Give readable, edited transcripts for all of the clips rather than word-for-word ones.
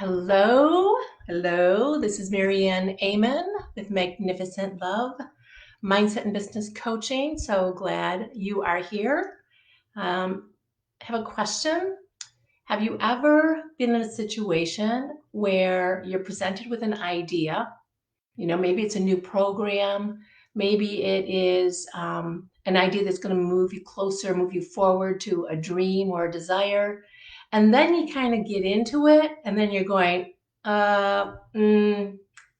Hello, hello. This is Marianne Amen with Magnificent Love, Mindset and Business Coaching. So glad you are here. I have a question. Have you ever been in a situation where you're presented with an idea? Maybe it's a new program, maybe it is an idea that's going to move you closer, move you forward to a dream or a desire. And then you kind of get into it, and then you're going,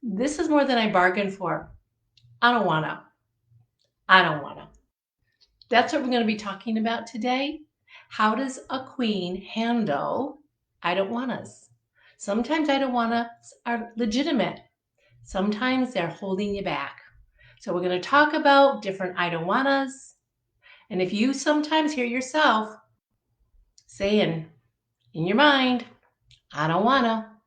this is more than I bargained for. I don't want to. I don't want to. That's what we're going to be talking about today. How does a queen handle I don't want us? Sometimes I don't want us are legitimate. Sometimes they're holding you back. So we're going to talk about different I don't wannas. And if you sometimes hear yourself saying in your mind, I don't wanna,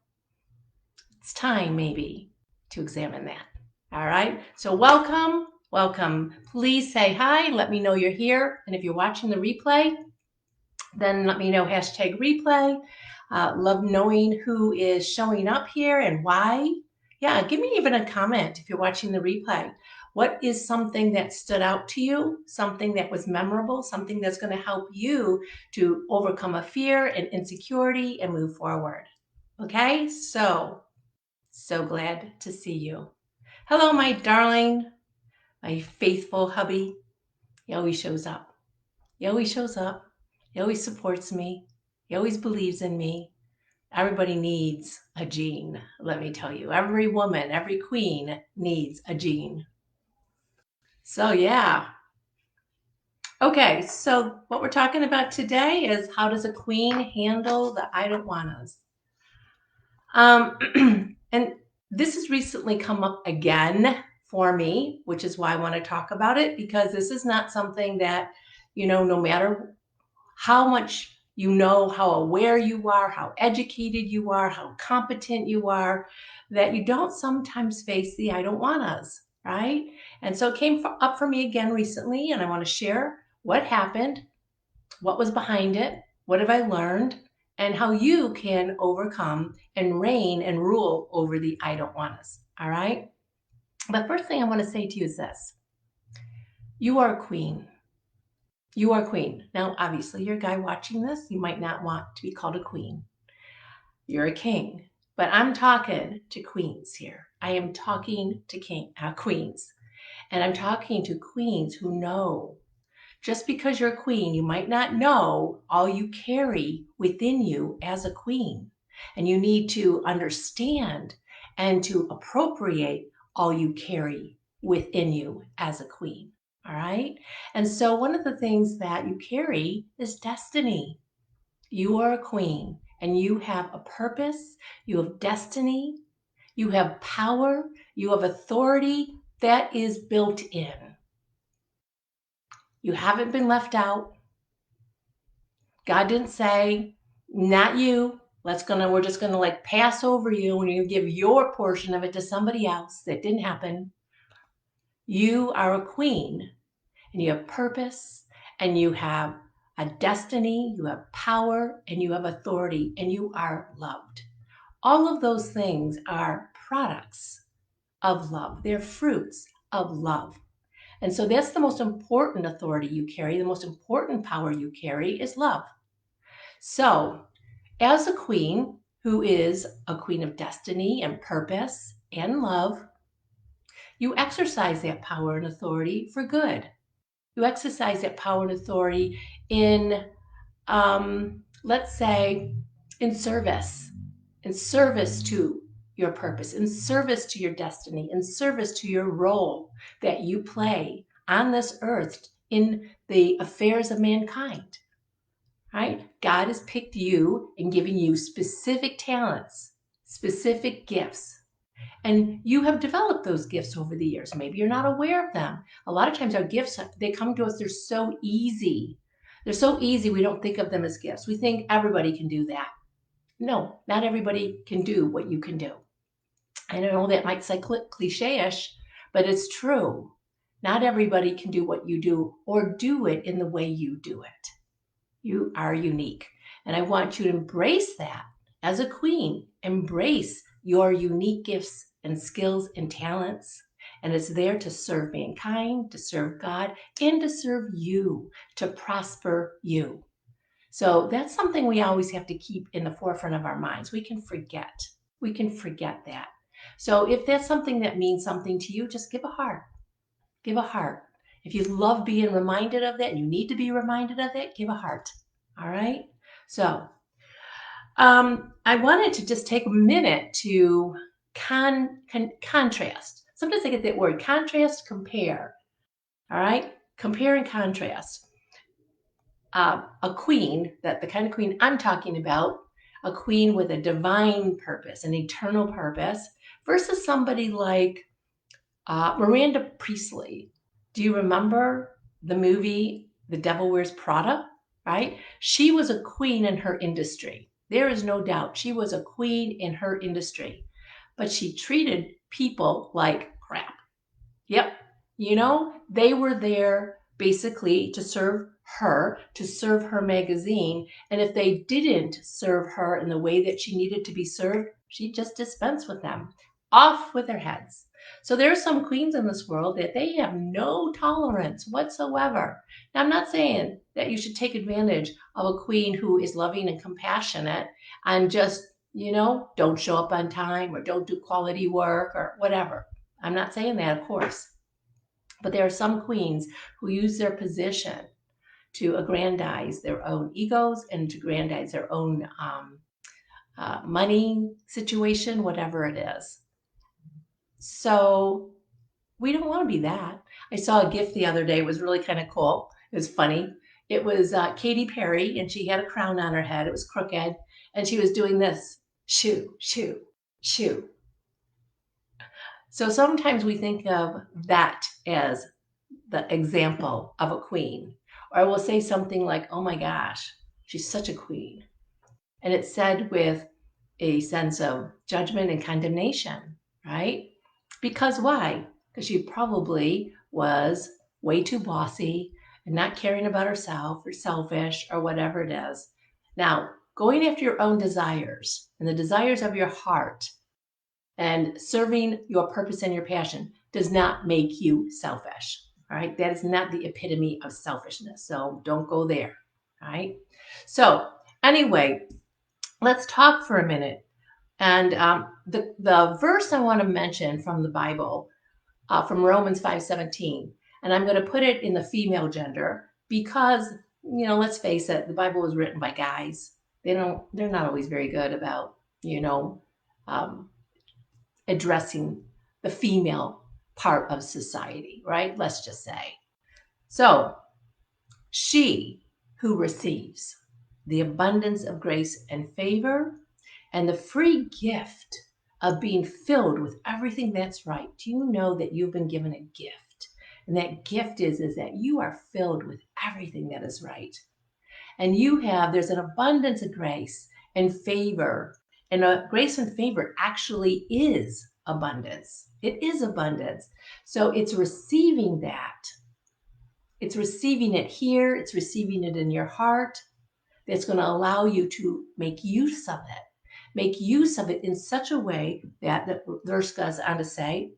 it's time maybe to examine that. All right. So welcome, welcome. Please say hi. Let me know you're here. And if you're watching the replay, then let me know #replay. Love knowing who is showing up here and why. Yeah, give me even a comment if you're watching the replay. What is something that stood out to you, something that was memorable, something that's going to help you to overcome a fear and insecurity and move forward? Okay, so glad to see you. Hello, my darling, my faithful hubby. He always shows up. He always shows up. He always supports me. He always believes in me. Everybody needs a Jean, let me tell you. Every woman, every queen needs a Jean. So yeah. Okay, so what we're talking about today is how does a queen handle the I don't wannas? And this has recently come up again for me, which is why I want to talk about it, because this is not something that, no matter how much how aware you are, how educated you are, how competent you are, that you don't sometimes face the I don't want us, right? And so it came up for me again recently, and I want to share what happened, what was behind it, what have I learned, and how you can overcome and reign and rule over the I don't want us, all right? But first thing I want to say to you is this. You are a queen. You are queen. Now, obviously, you're a guy watching this. You might not want to be called a queen. You're a king. But I'm talking to queens here. I am talking to queens. And I'm talking to queens who know. Just because you're a queen, you might not know all you carry within you as a queen. And you need to understand and to appropriate all you carry within you as a queen. All right. And so one of the things that you carry is destiny. You are a queen and you have a purpose, you have destiny, you have power, you have authority that is built in. You haven't been left out. God didn't say, not you. We're just gonna like pass over you and you give your portion of it to somebody else. That didn't happen. You are a queen. And you have purpose, and you have a destiny, you have power, and you have authority, and you are loved. All of those things are products of love. They're fruits of love. And so that's the most important authority you carry. The most important power you carry is love. So as a queen who is a queen of destiny and purpose and love, you exercise that power and authority for good. You exercise that power and authority in, let's say, in service to your purpose, in service to your destiny, in service to your role that you play on this earth in the affairs of mankind, right? God has picked you and given you specific talents, specific gifts. And you have developed those gifts over the years. Maybe you're not aware of them. A lot of times our gifts, they come to us, they're so easy. They're so easy, we don't think of them as gifts. We think everybody can do that. No, not everybody can do what you can do. I know that might sound cliche-ish, but it's true. Not everybody can do what you do or do it in the way you do it. You are unique. And I want you to embrace that. As a queen, embrace your unique gifts and skills and talents. And it's there to serve mankind, to serve God, and to serve you, to prosper you. So that's something we always have to keep in the forefront of our minds. We can forget. We can forget that. So if that's something that means something to you, just give a heart. Give a heart. If you love being reminded of that and you need to be reminded of that, give a heart. All right? So I wanted to just take a minute to contrast. Sometimes I get that word, contrast, compare. All right? Compare and contrast. A queen, the kind of queen I'm talking about, a queen with a divine purpose, an eternal purpose, versus somebody like Miranda Priestly. Do you remember the movie The Devil Wears Prada? Right? She was a queen in her industry. There is no doubt she was a queen in her industry, but she treated people like crap. Yep. They were there basically to serve her magazine. And if they didn't serve her in the way that she needed to be served, she just dispensed with them. Off with their heads. So there are some queens in this world that they have no tolerance whatsoever. Now, I'm not saying that you should take advantage of a queen who is loving and compassionate and just, don't show up on time or don't do quality work or whatever. I'm not saying that, of course. But there are some queens who use their position to aggrandize their own egos and to aggrandize their own money situation, whatever it is. So we don't want to be that. I saw a gift the other day. It was really kind of cool. It was funny. It was Katy Perry, and she had a crown on her head. It was crooked, and she was doing this, shoo, shoo, shoo. So sometimes we think of that as the example of a queen. Or I will say something like, oh my gosh, she's such a queen. And it's said with a sense of judgment and condemnation, right? Because why? Because she probably was way too bossy and not caring about herself or selfish or whatever it is. Now, going after your own desires and the desires of your heart and serving your purpose and your passion does not make you selfish. All right. That is not the epitome of selfishness. So don't go there. All right. So, anyway, let's talk for a minute. And the verse I want to mention from the Bible, from Romans 5:17, and I'm going to put it in the female gender because, let's face it, the Bible was written by guys. They're not always very good about, addressing the female part of society, right? Let's just say. So, she who receives the abundance of grace and favor and the free gift of being filled with everything that's right. Do you know that you've been given a gift? And that gift is that you are filled with everything that is right. And there's an abundance of grace and favor. And grace and favor actually is abundance. It is abundance. So it's receiving that. It's receiving it here. It's receiving it in your heart. That's going to allow you to make use of it. Make use of it in such a way that the verse goes on to say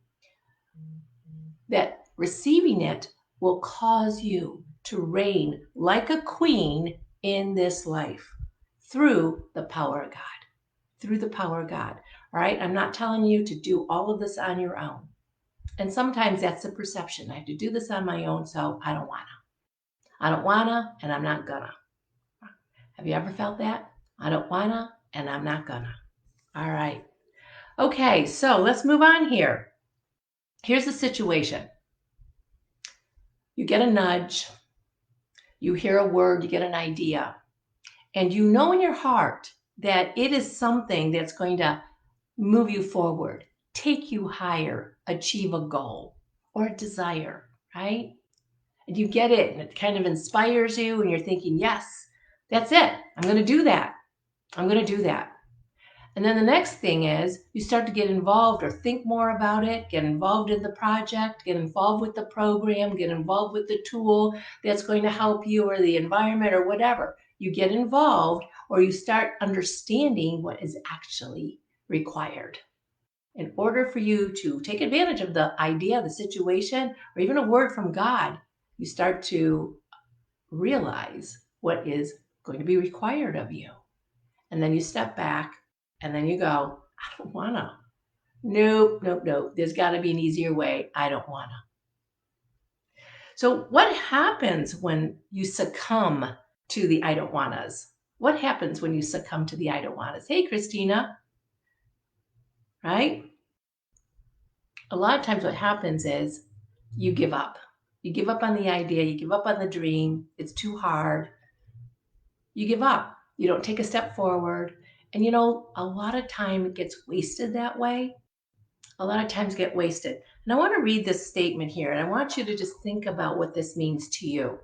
that receiving it will cause you to reign like a queen in this life through the power of God. Through the power of God. All right. I'm not telling you to do all of this on your own. And sometimes that's the perception. I have to do this on my own, so I don't want to. I don't want to, and I'm not gonna. Have you ever felt that? I don't want to, and I'm not gonna. All right. Okay, so let's move on here. Here's the situation. You get a nudge, you hear a word, you get an idea, and you know in your heart that it is something that's going to move you forward, take you higher, achieve a goal or a desire, right? And you get it, and it kind of inspires you, and you're thinking, yes, that's it. I'm going to do that. I'm going to do that. And then the next thing is you start to get involved or think more about it, get involved in the project, get involved with the program, get involved with the tool that's going to help you or the environment or whatever. you get involved or you start understanding what is actually required. In order for you to take advantage of the idea, the situation, or even a word from God, you start to realize what is going to be required of you. And then you step back and then you go, I don't want to. Nope, nope, nope. There's got to be an easier way. I don't want to. So what happens when you succumb to the I don't wannas? What happens when you succumb to the I don't wannas? Hey, Christina, right? A lot of times what happens is you give up. You give up on the idea. You give up on the dream. It's too hard. You give up. You don't take a step forward. And you know, a lot of time gets wasted that way. A lot of times get wasted. And I want to read this statement here, and I want you to just think about what this means to you.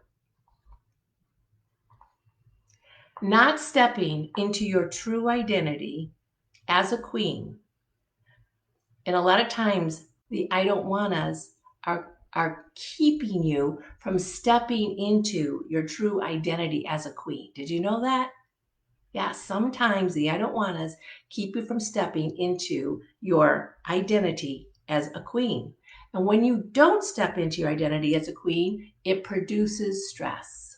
Not stepping into your true identity as a queen. And a lot of times the I don't wannas are keeping you from stepping into your true identity as a queen. Did you know that? Yeah, sometimes the I don't wannas keep you from stepping into your identity as a queen. And when you don't step into your identity as a queen, it produces stress.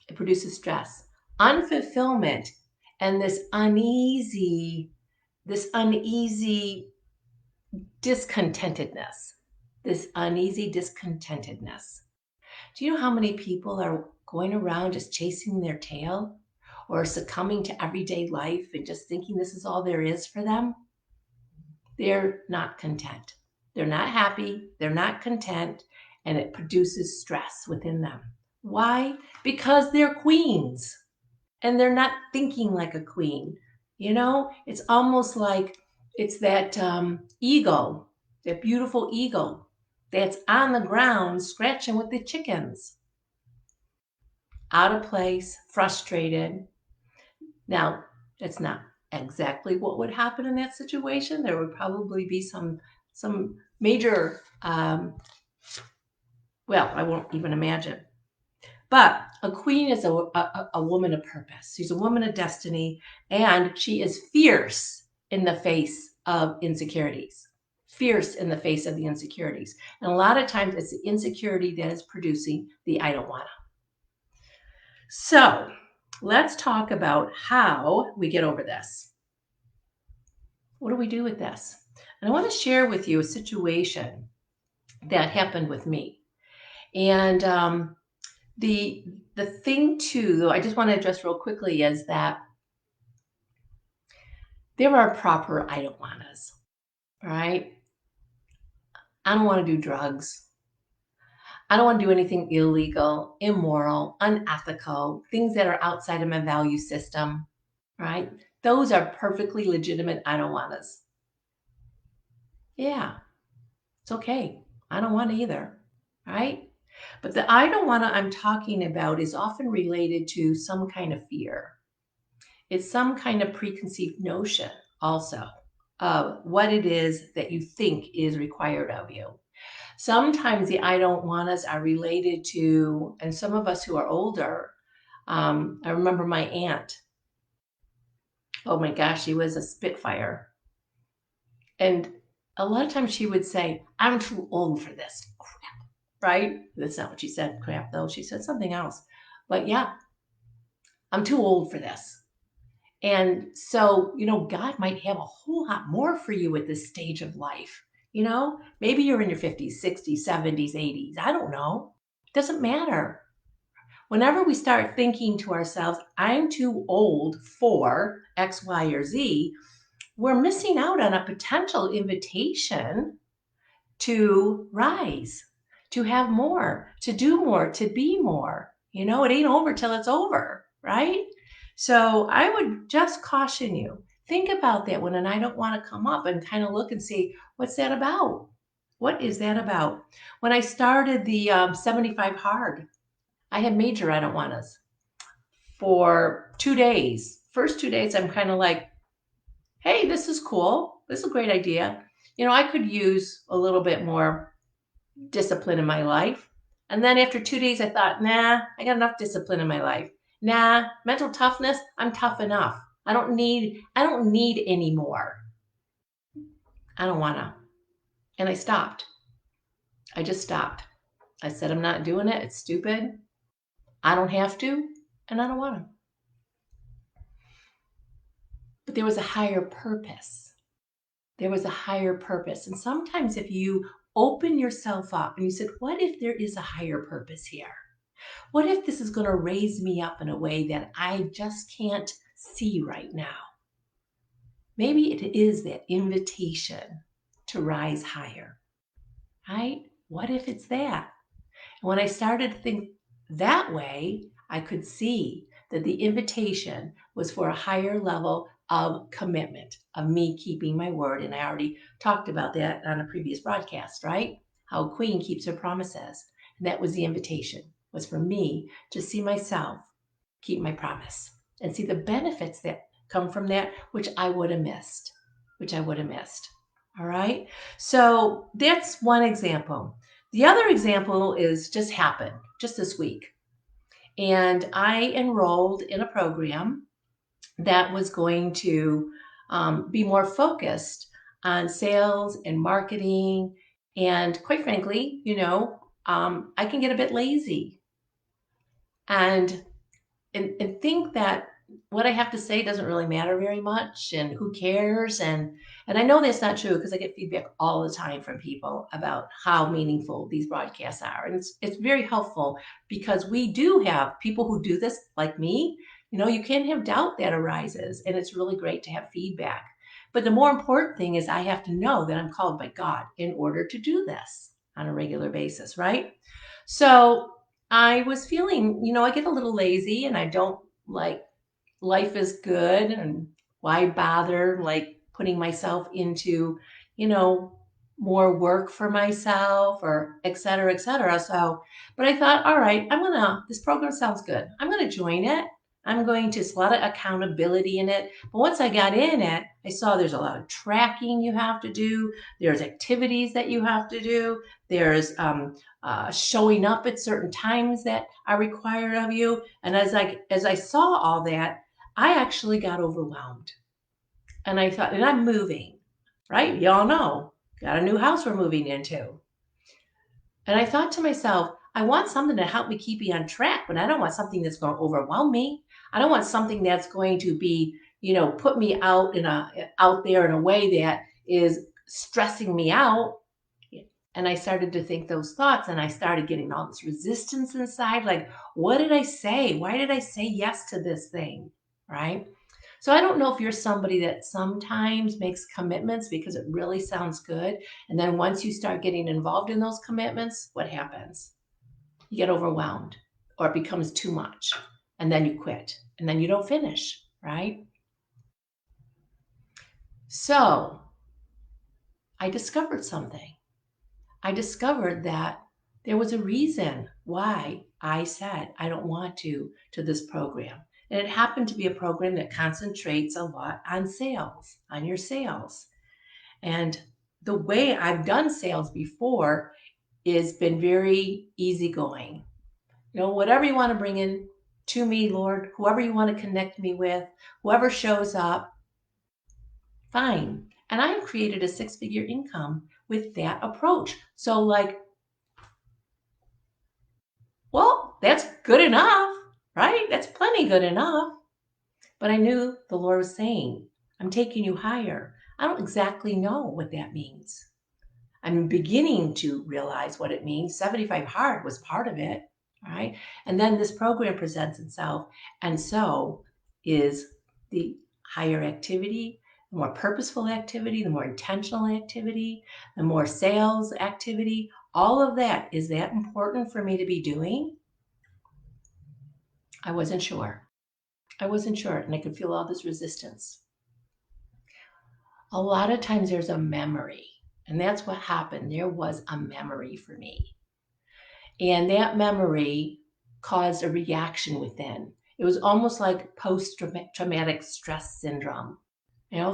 It produces stress, unfulfillment, and this uneasy discontentedness. This uneasy discontentedness. Do you know how many people are going around just chasing their tail or succumbing to everyday life and just thinking this is all there is for them? They're not content. They're not happy. They're not content, and it produces stress within them. Why? Because they're queens and they're not thinking like a queen. You know, it's almost like it's that eagle, that beautiful eagle that's on the ground scratching with the chickens. Out of place, frustrated. Now, that's not exactly what would happen in that situation. There would probably be some major, well, I won't even imagine. But a queen is a woman of purpose. She's a woman of destiny, and she is fierce in the face of insecurities. Fierce in the face of the insecurities. And a lot of times it's the insecurity that is producing the I don't wanna. So let's talk about how we get over this. What do we do with this? And I want to share with you a situation that happened with me. And the thing too, though, I just want to address real quickly is that there are proper I don't wannas, right? I don't want to do drugs. I don't want to do anything illegal, immoral, unethical, things that are outside of my value system, right? Those are perfectly legitimate I don't wannas. Yeah, it's okay. I don't want either, right? But the I don't wanna I'm talking about is often related to some kind of fear. It's some kind of preconceived notion also of what it is that you think is required of you. Sometimes the I don't wannas are related to, and some of us who are older, I remember my aunt. Oh my gosh, she was a spitfire. And a lot of times she would say, I'm too old for this crap, right? That's not what she said, crap, though. She said something else. But yeah, I'm too old for this. And so, you know, God might have a whole lot more for you at this stage of life. You know, maybe you're in your 50s, 60s, 70s, 80s. I don't know. It doesn't matter. Whenever we start thinking to ourselves, I'm too old for X, Y, or Z, we're missing out on a potential invitation to rise, to have more, to do more, to be more. You know, it ain't over till it's over, right? So I would just caution you. Think about that when an I don't want to come up and kind of look and see, what's that about? What is that about? When I started the 75 Hard, I had major I don't want us for 2 days. First 2 days, I'm kind of like, hey, this is cool. This is a great idea. You know, I could use a little bit more discipline in my life. And then after 2 days, I thought, nah, I got enough discipline in my life. Nah, mental toughness, I'm tough enough. I don't need any more. I don't wanna. And I stopped. I just stopped. I said, I'm not doing it. It's stupid. I don't have to, and I don't wanna. But there was a higher purpose. There was a higher purpose. And sometimes if you open yourself up and you said, what if there is a higher purpose here? What if this is going to raise me up in a way that I just can't see right now? Maybe it is that invitation to rise higher, right? What if it's that? And when I started to think that way, I could see that the invitation was for a higher level of commitment, of me keeping my word. And I already talked about that on a previous broadcast, right? How a queen keeps her promises. And that was the invitation, was for me to see myself keep my promise and see the benefits that come from that, which I would have missed, All right. So that's one example. The other example is just happened just this week. And I enrolled in a program that was going to be more focused on sales and marketing. And quite frankly, I can get a bit lazy and think that what I have to say doesn't really matter very much and who cares. And I know that's not true because I get feedback all the time from people about how meaningful these broadcasts are. And it's very helpful because we do have people who do this like me. You can have doubt that arises, and it's really great to have feedback. But the more important thing is I have to know that I'm called by God in order to do this on a regular basis, right? So I was feeling, I get a little lazy and I don't like life is good and why bother like putting myself into, you know, more work for myself or et cetera, et cetera. So, but I thought, all right, this program sounds good. I'm going to join it. It's a lot of accountability in it. But once I got in it, I saw there's a lot of tracking you have to do. There's activities that you have to do. There's showing up at certain times that are required of you. And as I saw all that, I actually got overwhelmed. And I thought, and I'm moving, right? Y'all know, got a new house we're moving into. And I thought to myself, I want something to help me keep me on track, but I don't want something that's going to overwhelm me. I don't want something that's going to be, put me out there in a way that is stressing me out. And I started to think those thoughts and I started getting all this resistance inside. Like, what did I say? Why did I say yes to this thing? Right? So I don't know if you're somebody that sometimes makes commitments because it really sounds good. And then once you start getting involved in those commitments, what happens? You get overwhelmed or it becomes too much. And then you quit and then you don't finish, right? So I discovered something. I discovered that there was a reason why I said I don't want to this program. And it happened to be a program that concentrates a lot on sales, on your sales. And the way I've done sales before is been very easygoing. Whatever you want to bring in to me, Lord, whoever you want to connect me with, whoever shows up, fine. And I have created a 6-figure income with that approach. So well, that's good enough, right? That's plenty good enough. But I knew the Lord was saying, I'm taking you higher. I don't exactly know what that means. I'm beginning to realize what it means. 75 Hard was part of it, right? And then this program presents itself. And so is the higher activity, the more purposeful activity, the more intentional activity, the more sales activity. All of that, is that important for me to be doing? I wasn't sure. And I could feel all this resistance. A lot of times there's a memory, and that's what happened. There was a memory for me. And that memory caused a reaction within. It was almost like post-traumatic stress syndrome.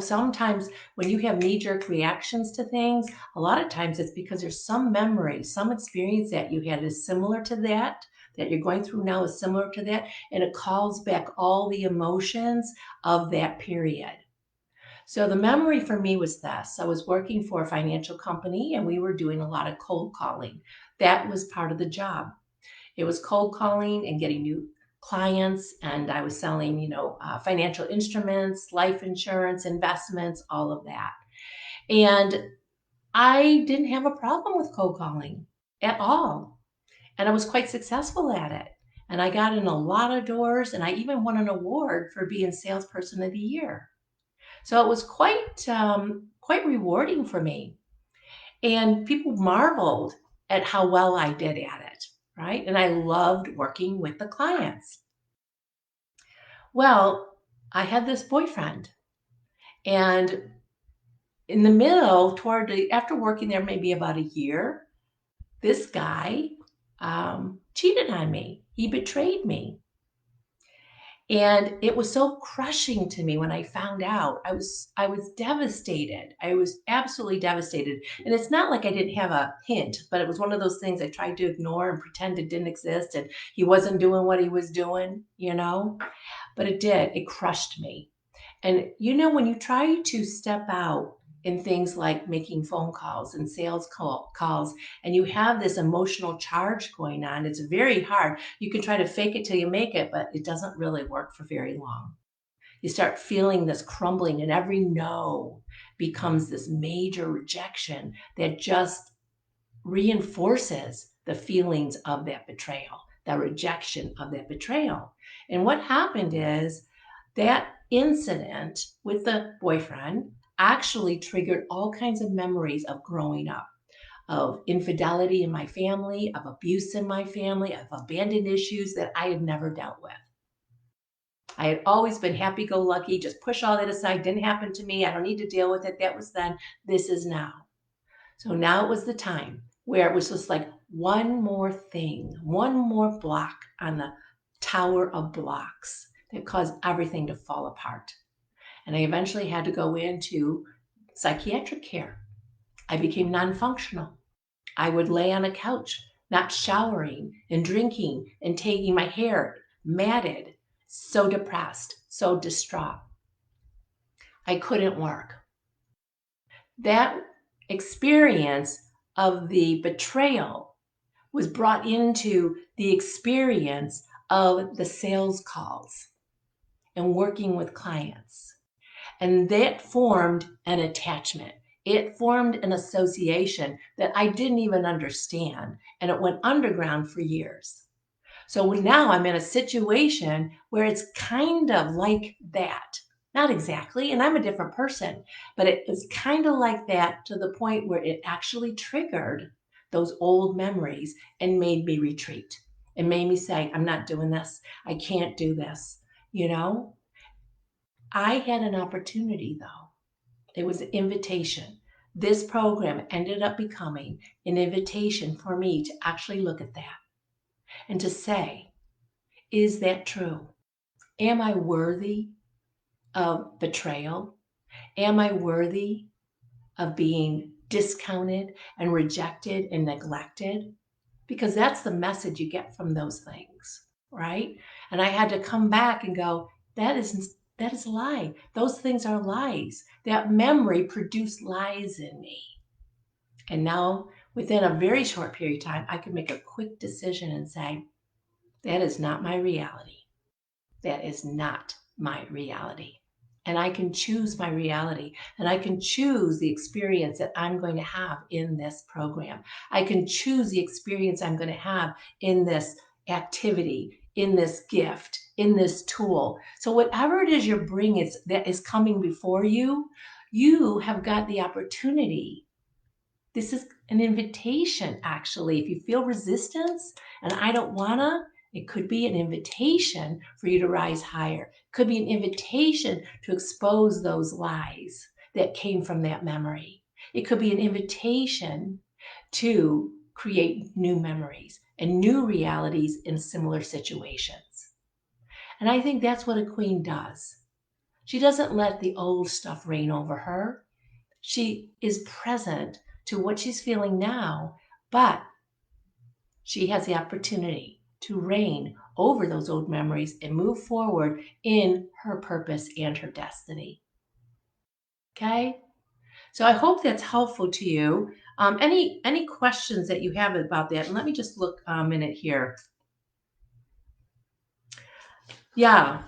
Sometimes when you have knee-jerk reactions to things, a lot of times it's because there's some memory, some experience that you had is similar to that you're going through now is similar to that, and it calls back all the emotions of that period. So the memory for me was this. I was working for a financial company and we were doing a lot of cold calling. That was part of the job. It was cold calling and getting new clients, and I was selling, financial instruments, life insurance, investments, all of that. And I didn't have a problem with cold calling at all. And I was quite successful at it. And I got in a lot of doors, and I even won an award for being salesperson of the year. So it was quite rewarding for me. And people marveled at how well I did at it, right? And I loved working with the clients. Well, I had this boyfriend, and in the middle, after working there maybe about a year, this guy cheated on me. He betrayed me. And it was so crushing to me when I found out. I was devastated. I was absolutely devastated. And it's not like I didn't have a hint, but it was one of those things I tried to ignore and pretend it didn't exist and he wasn't doing what he was doing. But it did. It crushed me. And when you try to step out in things like making phone calls and calls, and you have this emotional charge going on, it's very hard. You can try to fake it till you make it, but it doesn't really work for very long. You start feeling this crumbling, and every no becomes this major rejection that just reinforces the feelings of that betrayal, the rejection of that betrayal. And what happened is that incident with the boyfriend actually triggered all kinds of memories of growing up, of infidelity in my family, of abuse in my family, of abandoned issues that I had never dealt with. I had always been happy go lucky, just push all that aside, didn't happen to me, I don't need to deal with it. That was then, this is now. So now it was the time where it was just like one more thing, one more block on the tower of blocks that caused everything to fall apart. And I eventually had to go into psychiatric care. I became non functional. I would lay on a couch, not showering and drinking and taking my hair matted, so depressed, so distraught. I couldn't work. That experience of the betrayal was brought into the experience of the sales calls and working with clients. And that formed an attachment. It formed an association that I didn't even understand. And it went underground for years. So now I'm in a situation where it's kind of like that. Not exactly, and I'm a different person, but it was kind of like that to the point where it actually triggered those old memories and made me retreat. It made me say, I'm not doing this. I can't do this. You know, I had an opportunity though. It was an invitation. This program ended up becoming an invitation for me to actually look at that and to say, is that true? Am I worthy of betrayal? Am I worthy of being discounted and rejected and neglected? Because that's the message you get from those things, right? And I had to come back and go, that is a lie. Those things are lies. That memory produced lies in me. And now, within a very short period of time, I could make a quick decision and say, that is not my reality. That is not my reality. And I can choose my reality, and I can choose the experience that I'm going to have in this program. I can choose the experience I'm going to have in this activity, in this gift, in this tool. So whatever it is you're bringing that is coming before you, you have got the opportunity. This is an invitation, actually. If you feel resistance and I don't wanna, it could be an invitation for you to rise higher. It could be an invitation to expose those lies that came from that memory. It could be an invitation to create new memories and new realities in similar situations. And I think that's what a queen does. She doesn't let the old stuff reign over her. She is present to what she's feeling now, but she has the opportunity to reign over those old memories and move forward in her purpose and her destiny. Okay? So I hope that's helpful to you. Any questions that you have about that? And let me just look a minute here. Yeah,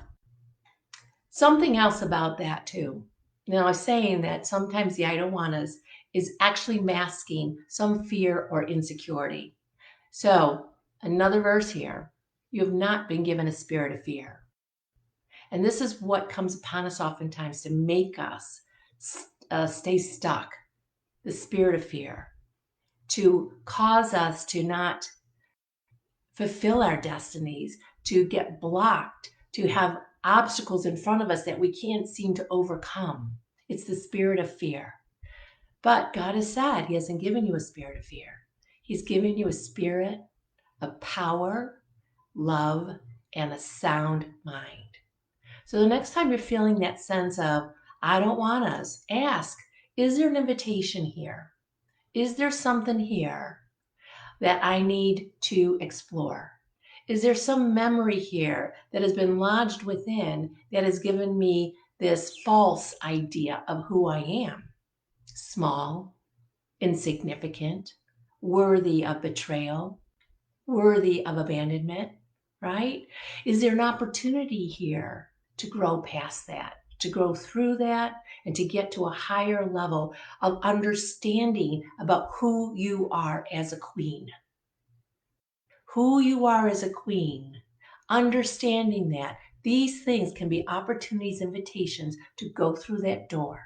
something else about that too. Now, I was saying that sometimes the I don't want us is actually masking some fear or insecurity. So, another verse here, you have not been given a spirit of fear. And this is what comes upon us oftentimes to make us stay stuck, the spirit of fear, to cause us to not fulfill our destinies, to get blocked, to have obstacles in front of us that we can't seem to overcome. It's the spirit of fear. But God has said He hasn't given you a spirit of fear. He's given you a spirit of power, love, and a sound mind. So the next time you're feeling that sense of, I don't want us, ask, is there an invitation here? Is there something here that I need to explore? Is there some memory here that has been lodged within that has given me this false idea of who I am? Small, insignificant, worthy of betrayal, worthy of abandonment, right? Is there an opportunity here to grow past that, to grow through that, and to get to a higher level of understanding about who you are as a queen? Who you are as a queen, understanding that these things can be opportunities, invitations to go through that door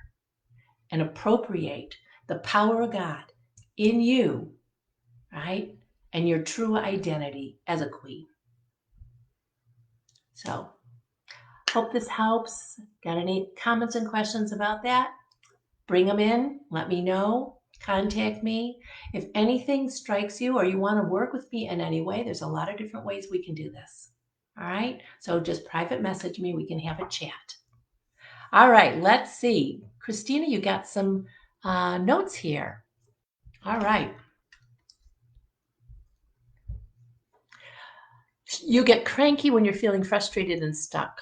and appropriate the power of God in you, right? And your true identity as a queen. So, hope this helps. Got any comments and questions about that? Bring them in. Let me know. Contact me. If anything strikes you or you want to work with me in any way, there's a lot of different ways we can do this. All right? So just private message me. We can have a chat. All right, let's see. Christina, you got some notes here. All right. You get cranky when you're feeling frustrated and stuck.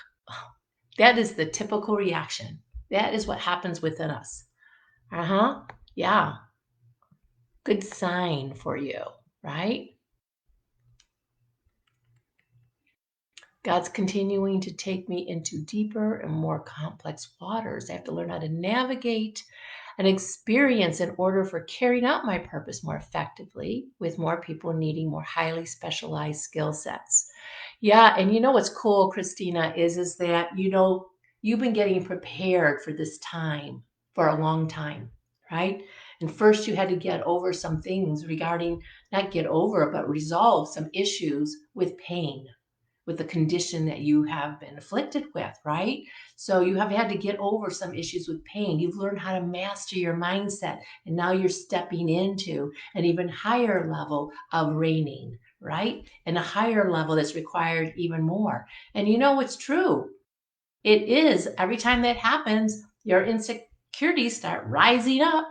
That is the typical reaction. That is what happens within us. Yeah. Good sign for you, right? God's continuing to take me into deeper and more complex waters. I have to learn how to navigate and experience in order for carrying out my purpose more effectively, with more people needing more highly specialized skill sets. Yeah, and you know what's cool, Christina, is that you've been getting prepared for this time for a long time, right? And first you had to get over some things regarding, not get over, but resolve some issues with pain, with the condition that you have been afflicted with, right? So you have had to get over some issues with pain. You've learned how to master your mindset, and now you're stepping into an even higher level of reigning, right? And a higher level that's required even more. And you know what's true? It is every time that happens, your insecurities start rising up.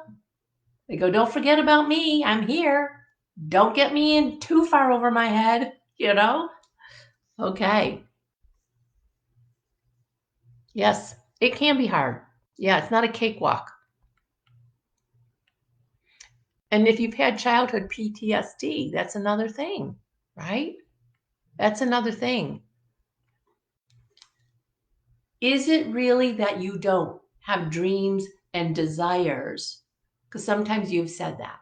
They go, don't forget about me. I'm here. Don't get me in too far over my head, Okay. Yes, it can be hard. Yeah, it's not a cakewalk. And if you've had childhood PTSD, that's another thing, right? That's another thing. Is it really that you don't have dreams and desires? Because sometimes you've said that.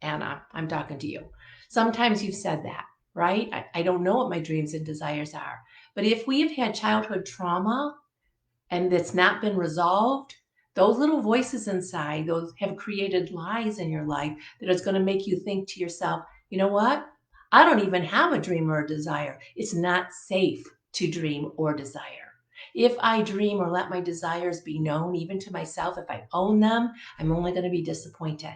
Anna, I'm talking to you. Sometimes you've said that, right? I don't know what my dreams and desires are. But if we have had childhood trauma and it's not been resolved, those little voices inside, those have created lies in your life that is going to make you think to yourself, you know what? I don't even have a dream or a desire. It's not safe to dream or desire. If I dream or let my desires be known, even to myself, if I own them, I'm only going to be disappointed.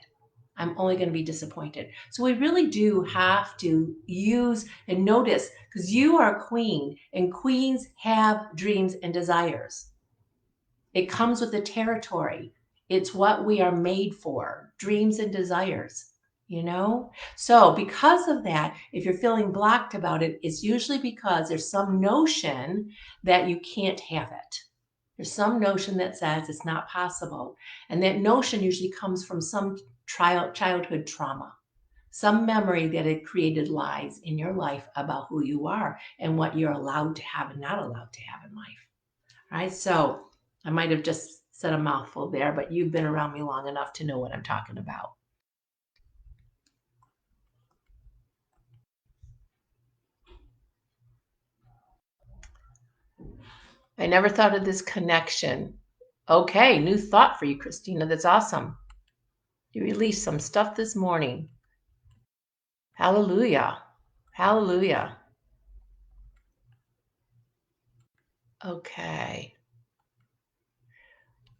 I'm only going to be disappointed. So we really do have to use and notice, because you are a queen and queens have dreams and desires. It comes with the territory. It's what we are made for, dreams and desires, So because of that, if you're feeling blocked about it, it's usually because there's some notion that you can't have it. There's some notion that says it's not possible. And that notion usually comes from some childhood trauma, some memory that had created lies in your life about who you are and what you're allowed to have and not allowed to have in life. All right, so I might have just said a mouthful there, but you've been around me long enough to know what I'm talking about. I never thought of this connection. Okay, new thought for you, Christina. That's awesome. You released some stuff this morning. Hallelujah. Hallelujah. Okay.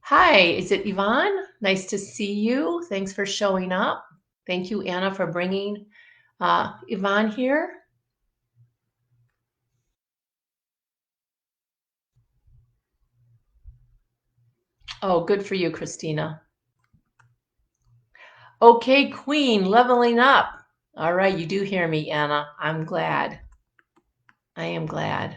Hi, is it Yvonne? Nice to see you. Thanks for showing up. Thank you, Anna, for bringing Yvonne here. Oh, good for you, Christina. Okay, Queen, leveling up. All right, you do hear me, Anna. I'm glad. I am glad.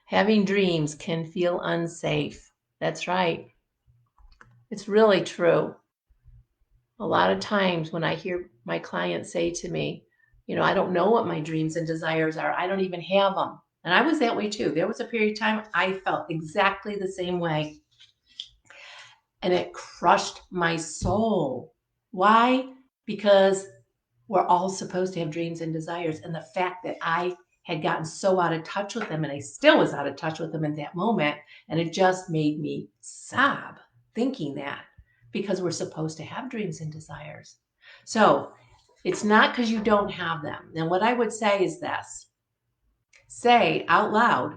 Having dreams can feel unsafe. That's right. It's really true. A lot of times when I hear my clients say to me, I don't know what my dreams and desires are. I don't even have them. And I was that way too. There was a period of time I felt exactly the same way. And it crushed my soul. Why? Because we're all supposed to have dreams and desires. And the fact that I had gotten so out of touch with them, and I still was out of touch with them in that moment, and it just made me sob thinking that, because we're supposed to have dreams and desires. So it's not because you don't have them. And what I would say is this: say out loud,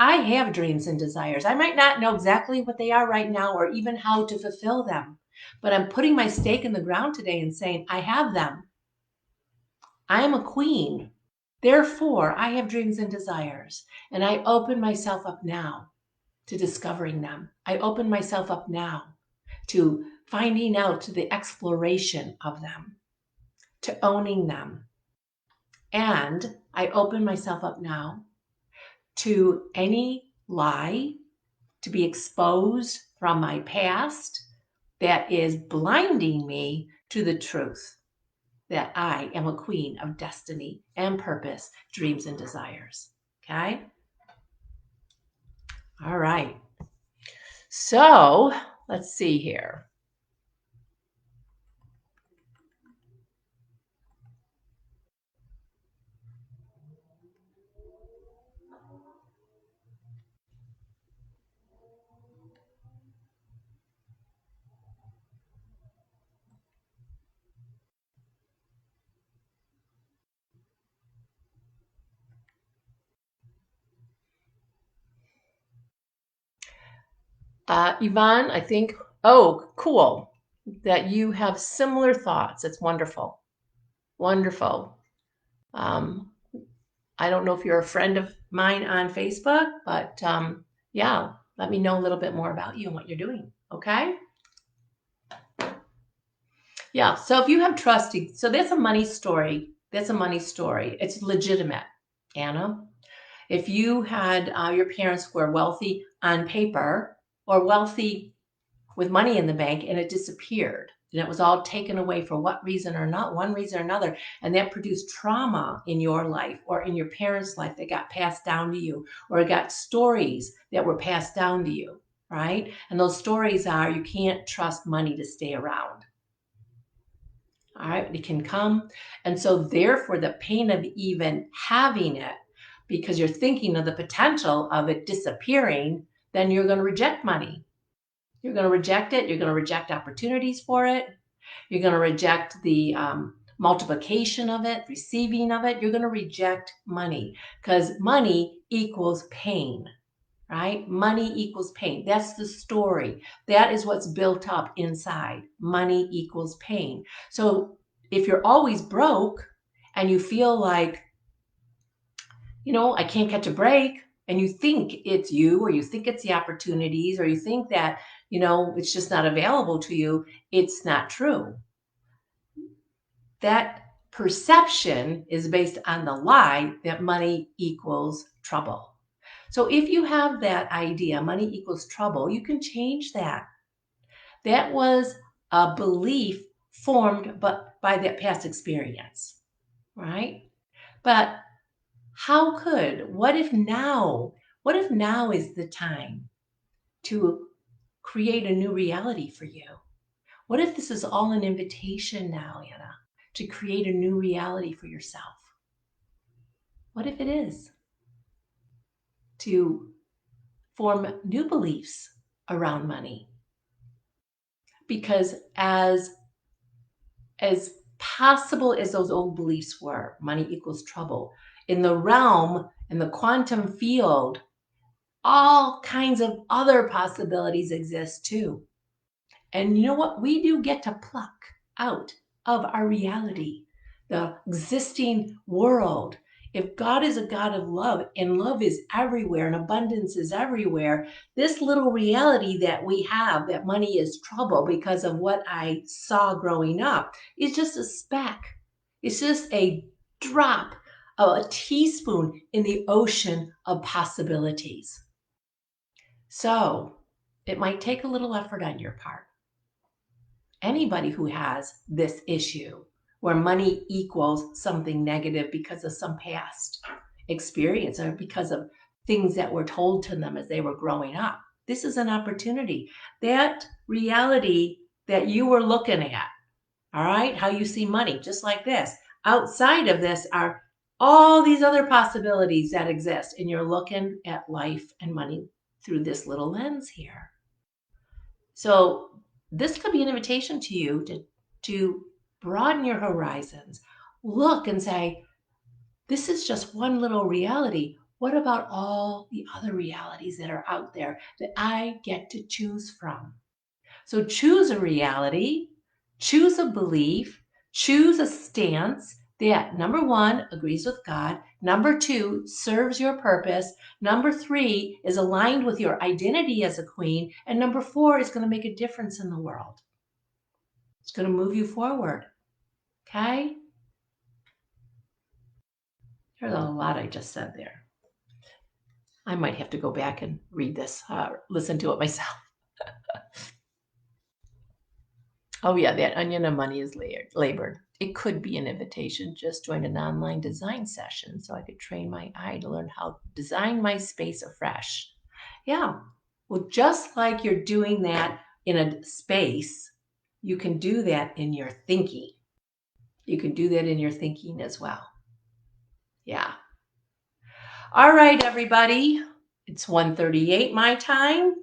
I have dreams and desires. I might not know exactly what they are right now or even how to fulfill them, but I'm putting my stake in the ground today and saying, I have them. I am a queen. Therefore, I have dreams and desires, and I open myself up now to discovering them. I open myself up now to finding out, to the exploration of them, to owning them. And I open myself up now to any lie to be exposed from my past that is blinding me to the truth that I am a queen of destiny and purpose, dreams and desires. Okay? All right. So let's see here. Yvonne, I think, oh, cool, that you have similar thoughts. It's wonderful. Wonderful. I don't know if you're a friend of mine on Facebook, but yeah, let me know a little bit more about you and what you're doing. Okay? Yeah, so if you have trusting, so that's a money story. That's a money story. It's legitimate, Anna. If you had your parents were wealthy on paper or wealthy with money in the bank and it disappeared and it was all taken away for what reason or not, one reason or another, and that produced trauma in your life or in your parents' life that got passed down to you, or it got stories that were passed down to you, right? And those stories are, you can't trust money to stay around. All right, it can come. And so therefore the pain of even having it, because you're thinking of the potential of it disappearing, then you're going to reject money. You're going to reject it. You're going to reject opportunities for it. You're going to reject the multiplication of it, receiving of it. You're going to reject money because money equals pain, right? Money equals pain. That's the story. That is what's built up inside. Money equals pain. So if you're always broke and you feel like, I can't catch a break, and you think it's you, or you think it's the opportunities, or you think that, it's just not available to you, it's not true. That perception is based on the lie that money equals trouble. So if you have that idea, money equals trouble, you can change that. That was a belief formed by that past experience, right? But what if now is the time to create a new reality for you? What if this is all an invitation now, Anna, to create a new reality for yourself? What if it is to form new beliefs around money? Because as possible as those old beliefs were, money equals trouble, in the realm, in the quantum field, all kinds of other possibilities exist too. And you know what? We do get to pluck out of our reality, the existing world. If God is a God of love, and love is everywhere, and abundance is everywhere, this little reality that we have, that money is trouble because of what I saw growing up, is just a speck. It's just a drop, a teaspoon in the ocean of possibilities. So it might take a little effort on your part. Anybody who has this issue where money equals something negative because of some past experience or because of things that were told to them as they were growing up, this is an opportunity. That reality that you were looking at, all right, how you see money, just like this. Outside of this are all these other possibilities that exist, and you're looking at life and money through this little lens here. So this could be an invitation to you to broaden your horizons. Look and say, this is just one little reality. What about all the other realities that are out there that I get to choose from? So choose a reality, choose a belief, choose a stance that, number one, agrees with God. Number two, serves your purpose. Number three, is aligned with your identity as a queen. And number four, is going to make a difference in the world. It's going to move you forward. Okay? There's a lot I just said there. I might have to go back and read this, listen to it myself. Oh yeah, that onion of money is labored. It could be an invitation. Just join an online design session so I could train my eye to learn how to design my space afresh. Yeah, well, just like you're doing that in a space, you can do that in your thinking. You can do that in your thinking as well. Yeah. All right, everybody. It's 1:38 my time.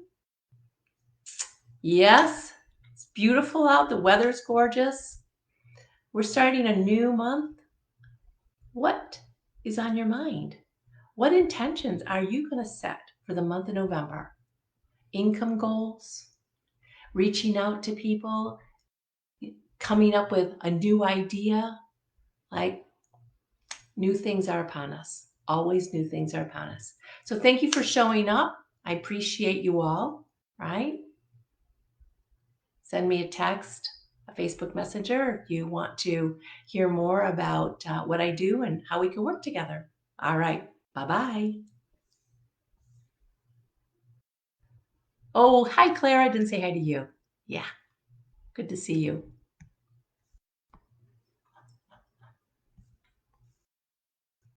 Yes, it's beautiful out. The weather's gorgeous. We're starting a new month. What is on your mind? What intentions are you going to set for the month of November? Income goals, reaching out to people, coming up with a new idea. Like, new things are upon us. Always new things are upon us. So thank you for showing up. I appreciate you all, right? Send me a text, a Facebook Messenger, if you want to hear more about what I do and how we can work together. All right. Bye-bye. Oh, hi, Claire. I didn't say hi to you. Yeah. Good to see you.